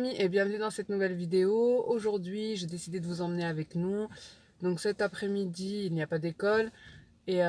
amis et bienvenue dans cette nouvelle vidéo. Aujourd'hui, j'ai décidé de vous emmener avec nous. Donc cet après-midi, il n'y a pas d'école et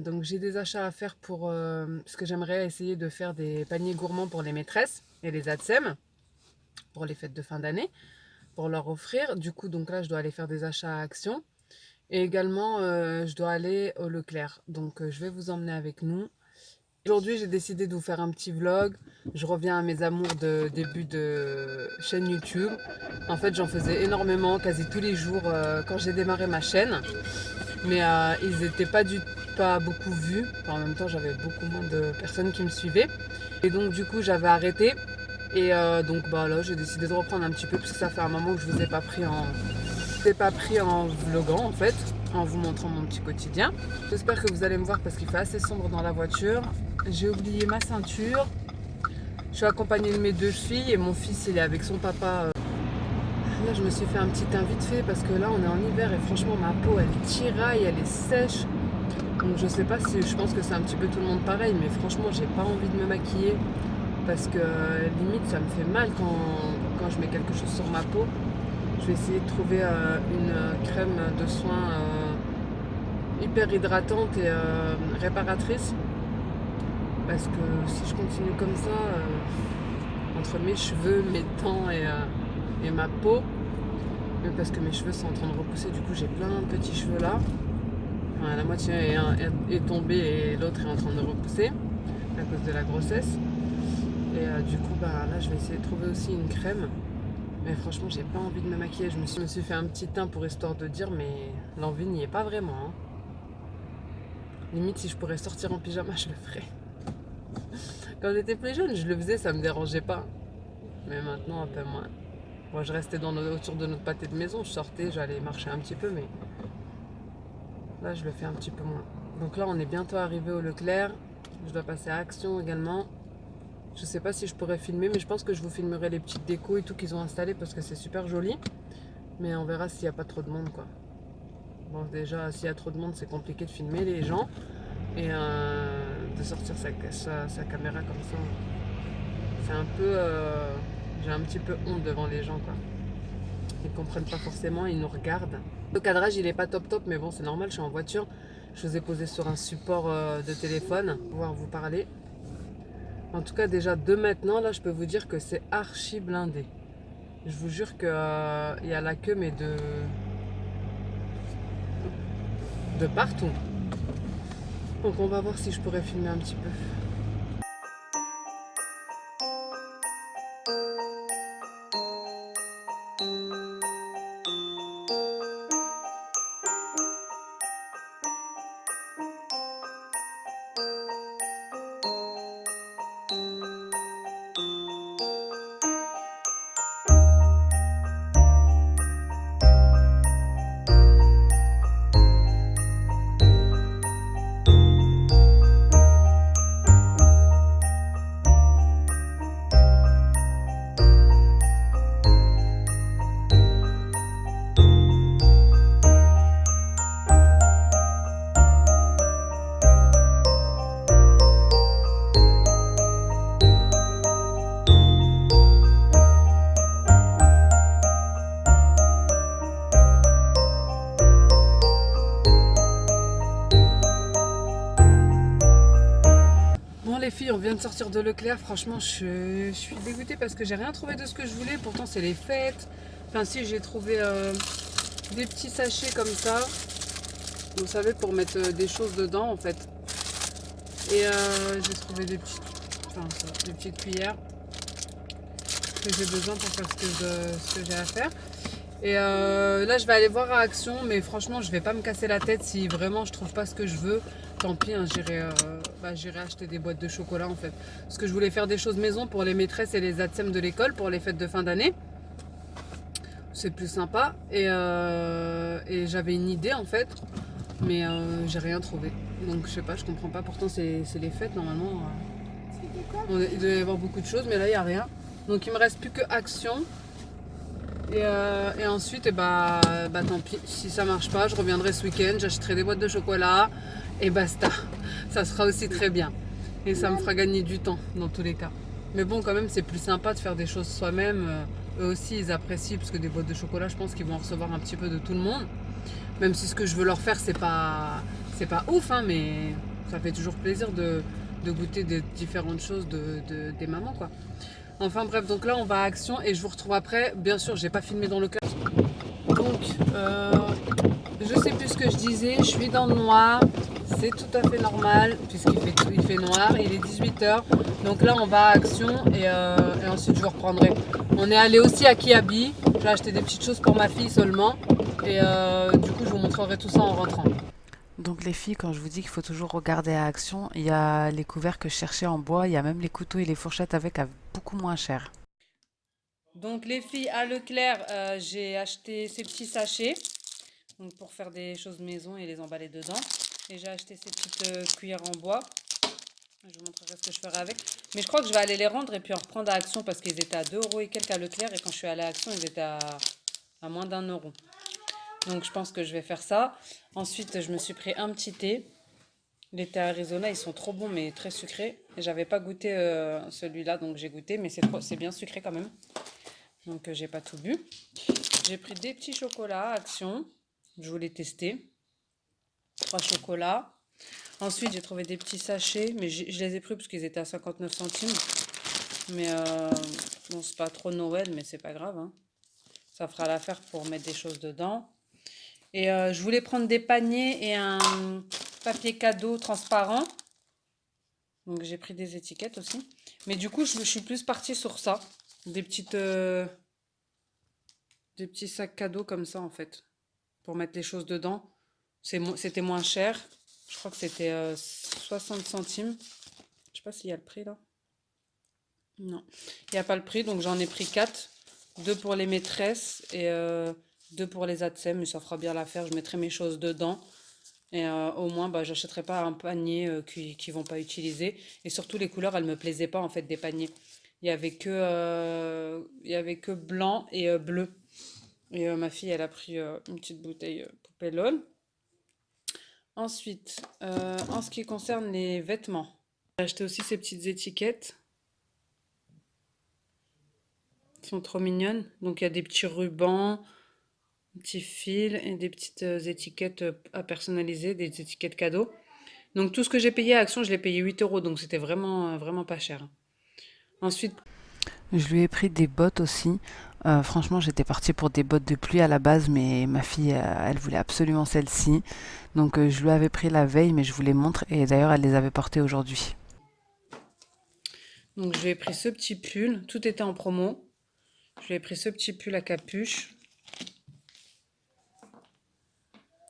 donc j'ai des achats à faire pour parce que j'aimerais essayer de faire des paniers gourmands pour les maîtresses et les ATSEM pour les fêtes de fin d'année pour leur offrir. Du coup, donc là, je dois aller faire des achats à Action et également je dois aller au Leclerc. Donc je vais vous emmener avec nous. Aujourd'hui, j'ai décidé de vous faire un petit vlog. Je reviens à mes amours de début de chaîne YouTube. En fait, j'en faisais énormément, quasi tous les jours quand j'ai démarré ma chaîne. Mais ils n'étaient pas beaucoup vus. Enfin, en même temps, j'avais beaucoup moins de personnes qui me suivaient. Et donc, du coup, j'avais arrêté. Et donc, bah là, j'ai décidé de reprendre un petit peu parce que ça fait un moment que je vous ai pas pris en vloguant en fait, en vous montrant mon petit quotidien. J'espère que vous allez me voir parce qu'il fait assez sombre dans la voiture. J'ai oublié ma ceinture. Je suis accompagnée de mes deux filles et mon fils il est avec son papa. Là je me suis fait un petit teint vite fait parce que là on est en hiver et franchement ma peau elle tiraille, elle est sèche. Donc je sais pas si, je pense que c'est un petit peu tout le monde pareil, mais franchement j'ai pas envie de me maquiller parce que limite ça me fait mal quand je mets quelque chose sur ma peau. Je vais essayer de trouver une crème de soin hyper hydratante et réparatrice. Parce que si je continue comme ça, entre mes cheveux, mes dents et ma peau, parce que mes cheveux sont en train de repousser, du coup j'ai plein de petits cheveux là. Enfin, la moitié est tombée et l'autre est en train de repousser à cause de la grossesse. Et du coup bah, là je vais essayer de trouver aussi une crème. Mais franchement j'ai pas envie de me maquiller. Je me suis fait un petit teint pour histoire de dire, mais l'envie n'y est pas vraiment. Hein. Limite si je pourrais sortir en pyjama je le ferais. Quand j'étais plus jeune, je le faisais, ça me dérangeait pas. Mais maintenant, un peu moins. Moi, je restais autour de notre pâté de maison, je sortais, j'allais marcher un petit peu, mais là, je le fais un petit peu moins. Donc là, on est bientôt arrivé au Leclerc. Je dois passer à Action également. Je sais pas si je pourrais filmer, mais je pense que je vous filmerai les petites décos et tout qu'ils ont installées parce que c'est super joli. Mais on verra s'il n'y a pas trop de monde, quoi. Bon, déjà, s'il y a trop de monde, c'est compliqué de filmer les gens. Et de sortir sa caméra comme ça. C'est un peu... j'ai un petit peu honte devant les gens, quoi. Ils comprennent pas forcément, ils nous regardent. Le cadrage, il est pas top, mais bon, c'est normal, je suis en voiture. Je vous ai posé sur un support de téléphone pour pouvoir vous parler. En tout cas, déjà de maintenant, là, je peux vous dire que c'est archi blindé. Je vous jure qu'il y a la queue, mais de partout. Donc on va voir si je pourrais filmer un petit peu. Les filles, on vient de sortir de Leclerc. Franchement, je suis dégoûtée parce que j'ai rien trouvé de ce que je voulais. Pourtant, c'est les fêtes. Enfin, si, j'ai trouvé des petits sachets comme ça. Vous savez, pour mettre des choses dedans, en fait. Et j'ai trouvé des petites cuillères que j'ai besoin pour faire ce que j'ai à faire. Et là, je vais aller voir à Action, mais franchement, je vais pas me casser la tête si vraiment je trouve pas ce que je veux. Tant pis, hein, j'irai acheter des boîtes de chocolat en fait. Parce que je voulais faire des choses maison pour les maîtresses et les ATSEM de l'école pour les fêtes de fin d'année. C'est plus sympa. Et j'avais une idée en fait, mais j'ai rien trouvé. Donc je sais pas, je comprends pas. Pourtant, c'est les fêtes normalement. Il doit y avoir beaucoup de choses, mais là, il n'y a rien. Donc il me reste plus que Action. Et ensuite, tant pis, si ça marche pas, je reviendrai ce week-end, j'achèterai des boîtes de chocolat et basta. Ça sera aussi très bien. Et ça me fera gagner du temps dans tous les cas. Mais bon, quand même, c'est plus sympa de faire des choses soi-même. Eux aussi, ils apprécient, parce que des boîtes de chocolat, je pense qu'ils vont en recevoir un petit peu de tout le monde. Même si ce que je veux leur faire, c'est pas ouf, hein, mais ça fait toujours plaisir de goûter des différentes choses des mamans, quoi. Enfin bref, donc là, on va à Action et je vous retrouve après. Bien sûr, j'ai pas filmé dans le cœur. Donc, je sais plus ce que je disais, je suis dans le noir, c'est tout à fait normal il fait noir, il est 18h. Donc là on va à Action et ensuite je vous reprendrai. On est allé aussi à Kiabi, j'ai acheté des petites choses pour ma fille seulement et du coup je vous montrerai tout ça en rentrant. Donc les filles, quand je vous dis qu'il faut toujours regarder à Action, il y a les couverts que je cherchais en bois, il y a même les couteaux et les fourchettes avec à beaucoup moins cher. Donc les filles à Leclerc, j'ai acheté ces petits sachets donc pour faire des choses maison et les emballer dedans. Et j'ai acheté ces petites cuillères en bois. Je vous montrerai ce que je ferai avec. Mais je crois que je vais aller les rendre et puis en reprendre à Action parce qu'ils étaient à 2 euros et quelques à Leclerc. Et quand je suis allée à Action, ils étaient à moins d'1 euro. Donc je pense que je vais faire ça. Ensuite, je me suis pris un petit thé. Les thés Arizona, ils sont trop bons mais très sucrés. Et j'avais pas goûté celui-là, donc j'ai goûté. Mais c'est bien sucré quand même. Donc j'ai pas tout bu. J'ai pris des petits chocolats Action. Je voulais tester. 3 chocolats. Ensuite, j'ai trouvé des petits sachets, mais je les ai pris parce qu'ils étaient à 59 centimes. Mais bon, c'est pas trop Noël, mais c'est pas grave, hein. Ça fera l'affaire pour mettre des choses dedans. Et je voulais prendre des paniers et un papier cadeau transparent. Donc j'ai pris des étiquettes aussi. Mais du coup, je suis plus partie sur ça. Des des petits sacs cadeaux comme ça, en fait. Pour mettre les choses dedans. C'était moins cher. Je crois que c'était 60 centimes. Je sais pas s'il y a le prix là. Non, il n'y a pas le prix, donc j'en ai pris 4. Deux pour les maîtresses et deux pour les ATSEM, mais ça fera bien l'affaire. Je mettrai mes choses dedans. Et au moins, bah, j'achèterai pas un panier qui vont pas utiliser. Et surtout, les couleurs, elles me plaisaient pas en fait des paniers. Il y avait que blanc et bleu. Et ma fille, elle a pris une petite bouteille poupée LOL. Ensuite, en ce qui concerne les vêtements, j'ai acheté aussi ces petites étiquettes. Elles sont trop mignonnes. Donc il y a des petits rubans, des petits fils et des petites étiquettes à personnaliser, des étiquettes cadeaux. Donc tout ce que j'ai payé à Action, je l'ai payé 8 euros, donc c'était vraiment, vraiment pas cher. Ensuite, Je lui ai pris des bottes aussi. Franchement, j'étais partie pour des bottes de pluie à la base, mais ma fille, elle voulait absolument celle-ci. Donc je lui avais pris la veille, mais je vous les montre. Et d'ailleurs, elle les avait portées aujourd'hui. donc je lui ai pris ce petit pull, tout était en promo. Je lui ai pris ce petit pull à capuche.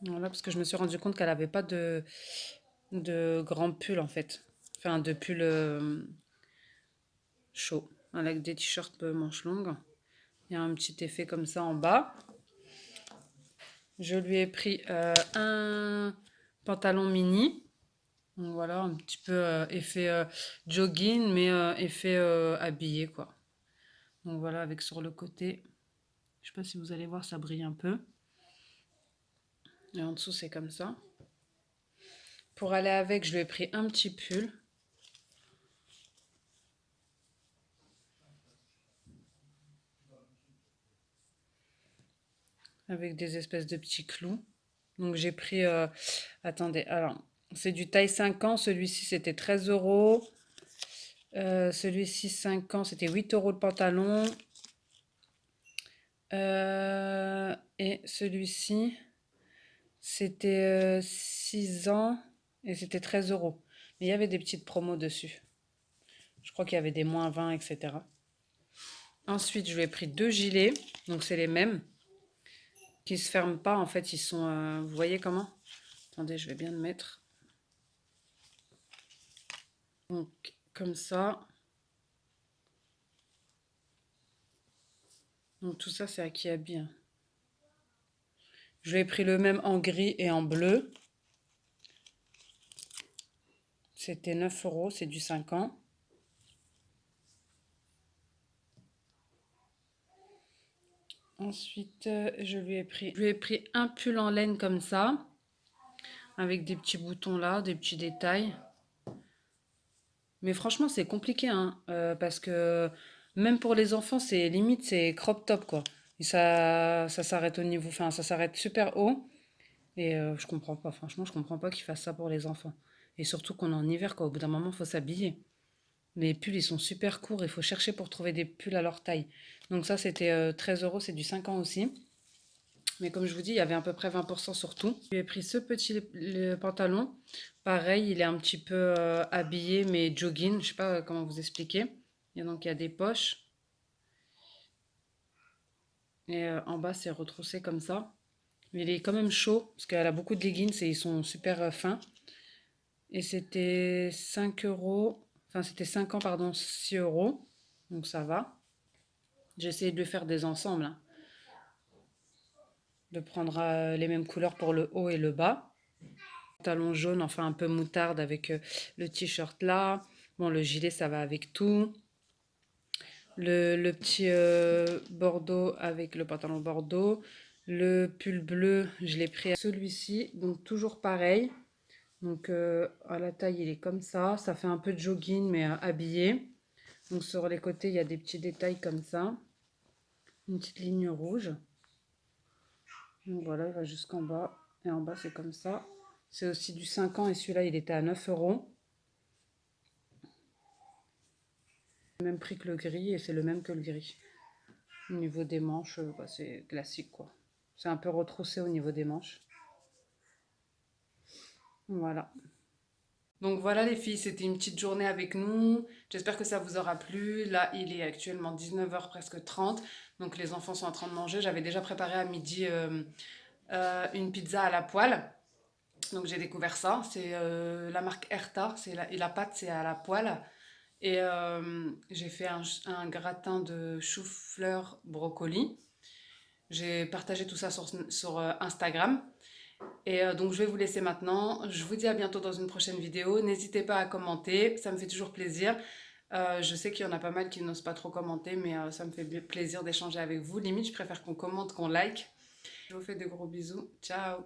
Voilà, parce que je me suis rendu compte qu'elle n'avait pas de grand pull en fait. Enfin, de pull chaud, avec des t-shirts manches longues. Il y a un petit effet comme ça en bas. Je lui ai pris un pantalon mini. Donc voilà, un petit peu effet jogging, mais effet habillé, quoi. Donc voilà, avec sur le côté, je sais pas si vous allez voir, ça brille un peu. Et en dessous, c'est comme ça. Pour aller avec, je lui ai pris un petit pull. Avec des espèces de petits clous. Donc j'ai pris, attendez, alors, c'est du taille 5 ans. Celui-ci, c'était 13 euros. Celui-ci, 5 ans, c'était 8 euros le pantalon. Et celui-ci, c'était 6 ans et c'était 13 euros. Mais il y avait des petites promos dessus. Je crois qu'il y avait des moins 20, etc. Ensuite, je lui ai pris deux gilets. Donc, c'est les mêmes. Qui se ferment pas. En fait, ils sont. Vous voyez comment? Attendez, je vais bien le mettre. Donc, comme ça. Donc, tout ça, c'est à Kiabi, hein. Je lui ai pris le même en gris et en bleu. C'était 9 euros. C'est du 5 ans. Ensuite, je lui ai pris un pull en laine comme ça, avec des petits boutons là, des petits détails. Mais franchement, c'est compliqué, hein, parce que même pour les enfants, c'est limite, c'est crop top, quoi. Et ça s'arrête au niveau, enfin, ça s'arrête super haut. Et je comprends pas, franchement, je comprends pas qu'ils fassent ça pour les enfants. Et surtout qu'on est en hiver, quoi. Au bout d'un moment, il faut s'habiller. Les pulls, ils sont super courts. Il faut chercher pour trouver des pulls à leur taille. Donc ça, c'était 13 euros. C'est du 5 ans aussi. Mais comme je vous dis, il y avait à peu près 20% sur tout. J'ai pris ce petit pantalon. Pareil, il est un petit peu habillé, mais jogging. Je sais pas comment vous expliquer. Il y a des poches. Et en bas, c'est retroussé comme ça. Mais il est quand même chaud, parce qu'elle a beaucoup de leggings et ils sont super fins. Et c'était 5 euros. Enfin, c'était 5 ans, pardon, 6 euros. Donc ça va. J'ai essayé de faire des ensembles, hein, de prendre les mêmes couleurs pour le haut et le bas. Pantalon jaune, enfin un peu moutarde avec le t-shirt là. Bon, le gilet, ça va avec tout. Le petit bordeaux avec le pantalon bordeaux. Le pull bleu, je l'ai pris à celui-ci. Donc toujours pareil. Donc à la taille, il est comme ça. Ça fait un peu de jogging, mais habillé. Donc sur les côtés, il y a des petits détails comme ça. Une petite ligne rouge. Donc voilà, il va jusqu'en bas. Et en bas, c'est comme ça. C'est aussi du 5 ans et celui-là, il était à 9 euros. Même prix que le gris et c'est le même que le gris. Au niveau des manches, bah, c'est classique quoi. C'est un peu retroussé au niveau des manches. Voilà. Donc voilà les filles, c'était une petite journée avec nous. J'espère que ça vous aura plu. Là, il est actuellement 19 h presque 30. Donc les enfants sont en train de manger. J'avais déjà préparé à midi une pizza à la poêle. Donc j'ai découvert ça. C'est la marque Erta. Et la pâte, c'est à la poêle. Et j'ai fait un gratin de chou-fleur brocoli. J'ai partagé tout ça sur Instagram. Et donc je vais vous laisser maintenant. Je vous dis à bientôt dans une prochaine vidéo. N'hésitez pas à commenter, ça me fait toujours plaisir. Je sais qu'il y en a pas mal qui n'osent pas trop commenter, mais ça me fait plaisir d'échanger avec vous. Limite, je préfère qu'on commente, qu'on like. Je vous fais de gros bisous. Ciao!